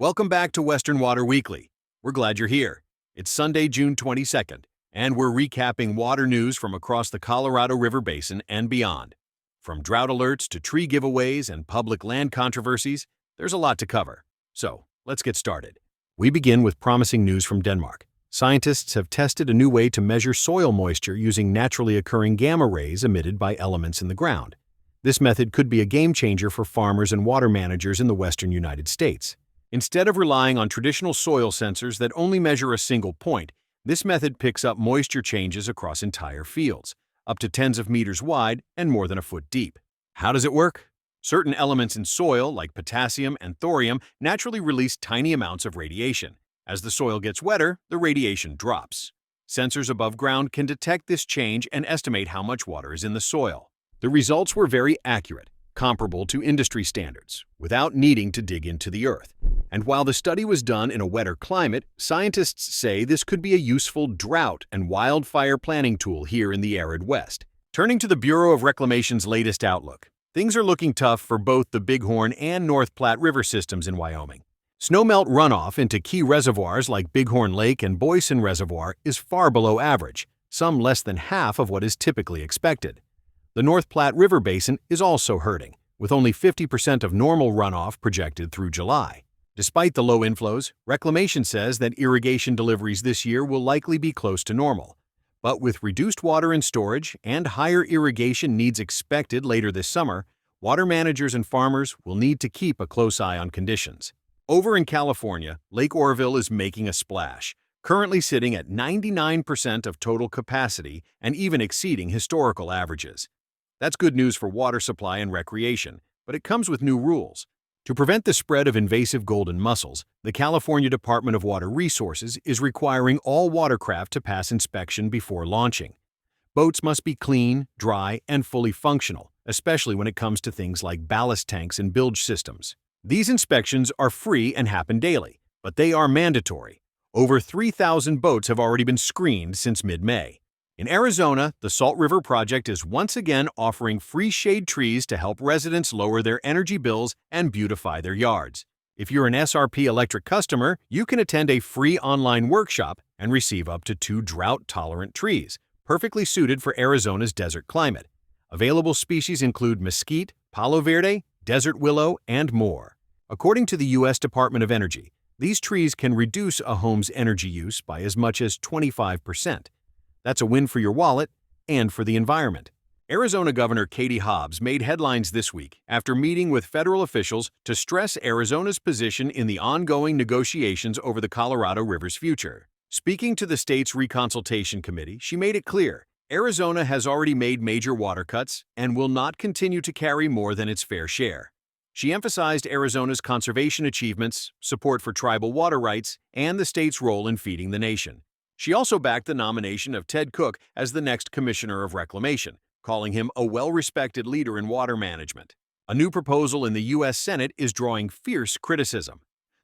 Welcome back to Western Water Weekly. We're glad you're here. It's Sunday, June 22nd, and we're recapping water news from across the Colorado River Basin and beyond. From drought alerts to tree giveaways and public land controversies, there's a lot to cover. So, let's get started. We begin with promising news from Denmark. Scientists have tested a new way to measure soil moisture using naturally occurring gamma rays emitted by elements in the ground. This method could be a game changer for farmers and water managers in the western United States. Instead of relying on traditional soil sensors that only measure a single point, this method picks up moisture changes across entire fields, up to tens of meters wide and more than a foot deep. How does it work? Certain elements in soil, like potassium and thorium, naturally release tiny amounts of radiation. As the soil gets wetter, the radiation drops. Sensors above ground can detect this change and estimate how much water is in the soil. The results were very accurate, comparable to industry standards, without needing to dig into the earth. And while the study was done in a wetter climate, scientists say this could be a useful drought and wildfire planning tool here in the arid West. Turning to the Bureau of Reclamation's latest outlook, things are looking tough for both the Bighorn and North Platte River systems in Wyoming. Snowmelt runoff into key reservoirs like Bighorn Lake and Boysen Reservoir is far below average, some less than half of what is typically expected. The North Platte River Basin is also hurting, with only 50% of normal runoff projected through July. Despite the low inflows, Reclamation says that irrigation deliveries this year will likely be close to normal. But with reduced water in storage and higher irrigation needs expected later this summer, water managers and farmers will need to keep a close eye on conditions. Over in California, Lake Oroville is making a splash, currently sitting at 99% of total capacity and even exceeding historical averages. That's good news for water supply and recreation, but it comes with new rules. To prevent the spread of invasive golden mussels, the California Department of Water Resources is requiring all watercraft to pass inspection before launching. Boats must be clean, dry, and fully functional, especially when it comes to things like ballast tanks and bilge systems. These inspections are free and happen daily, but they are mandatory. Over 3,000 boats have already been screened since mid-May. In Arizona, the Salt River Project is once again offering free shade trees to help residents lower their energy bills and beautify their yards. If you're an SRP Electric customer, you can attend a free online workshop and receive up to 2 drought-tolerant trees, perfectly suited for Arizona's desert climate. Available species include mesquite, palo verde, desert willow, and more. According to the U.S. Department of Energy, these trees can reduce a home's energy use by as much as 25%. That's a win for your wallet and for the environment. Arizona Governor Katie Hobbs made headlines this week after meeting with federal officials to stress Arizona's position in the ongoing negotiations over the Colorado River's future. Speaking to the state's Reconsultation Committee, she made it clear Arizona has already made major water cuts and will not continue to carry more than its fair share. She emphasized Arizona's conservation achievements, support for tribal water rights, and the state's role in feeding the nation. She also backed the nomination of Ted Cook as the next Commissioner of Reclamation, calling him a well-respected leader in water management. A new proposal in the U.S. Senate is drawing fierce criticism.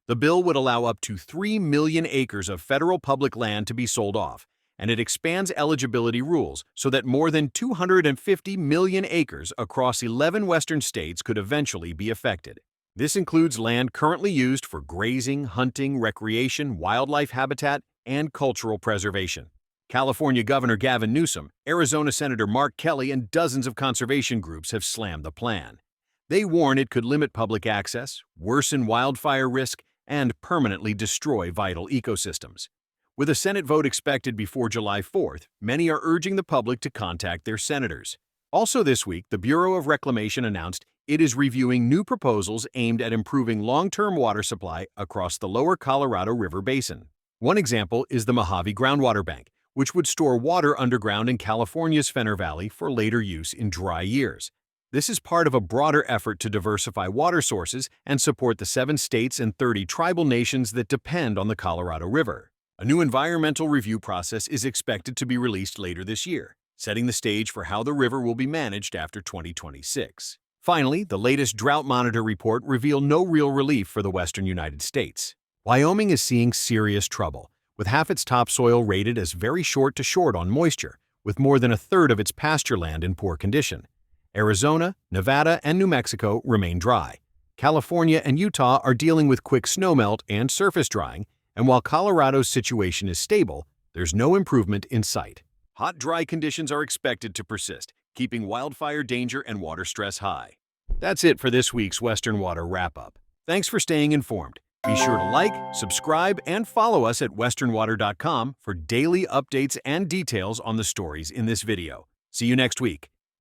The bill would allow up to 3 million acres of federal public land to be sold off, and it expands eligibility rules so that more than 250 million acres across 11 western states could eventually be affected. This includes land currently used for grazing, hunting, recreation, wildlife habitat, and cultural preservation. California Governor Gavin Newsom, Arizona Senator Mark Kelly, and dozens of conservation groups have slammed the plan. They warn it could limit public access, worsen wildfire risk, and permanently destroy vital ecosystems. With a Senate vote expected before July 4th, many are urging the public to contact their senators. Also this week, the Bureau of Reclamation announced it is reviewing new proposals aimed at improving long-term water supply across the lower Colorado River Basin. One example is the Mojave Groundwater Bank, which would store water underground in California's Fenner Valley for later use in dry years. This is part of a broader effort to diversify water sources and support the 7 states and 30 tribal nations that depend on the Colorado River. A new environmental review process is expected to be released later this year, setting the stage for how the river will be managed after 2026. Finally, the latest Drought Monitor report revealed no real relief for the western United States. Wyoming is seeing serious trouble, with half its topsoil rated as very short to short on moisture, with more than a third of its pasture land in poor condition. Arizona, Nevada, and New Mexico remain dry. California and Utah are dealing with quick snowmelt and surface drying, and while Colorado's situation is stable, there's no improvement in sight. Hot, dry conditions are expected to persist, keeping wildfire danger and water stress high. That's it for this week's Western Water Wrap-Up. Thanks for staying informed. Be sure to like, subscribe, and follow us at westernwater.com for daily updates and details on the stories in this video. See you next week.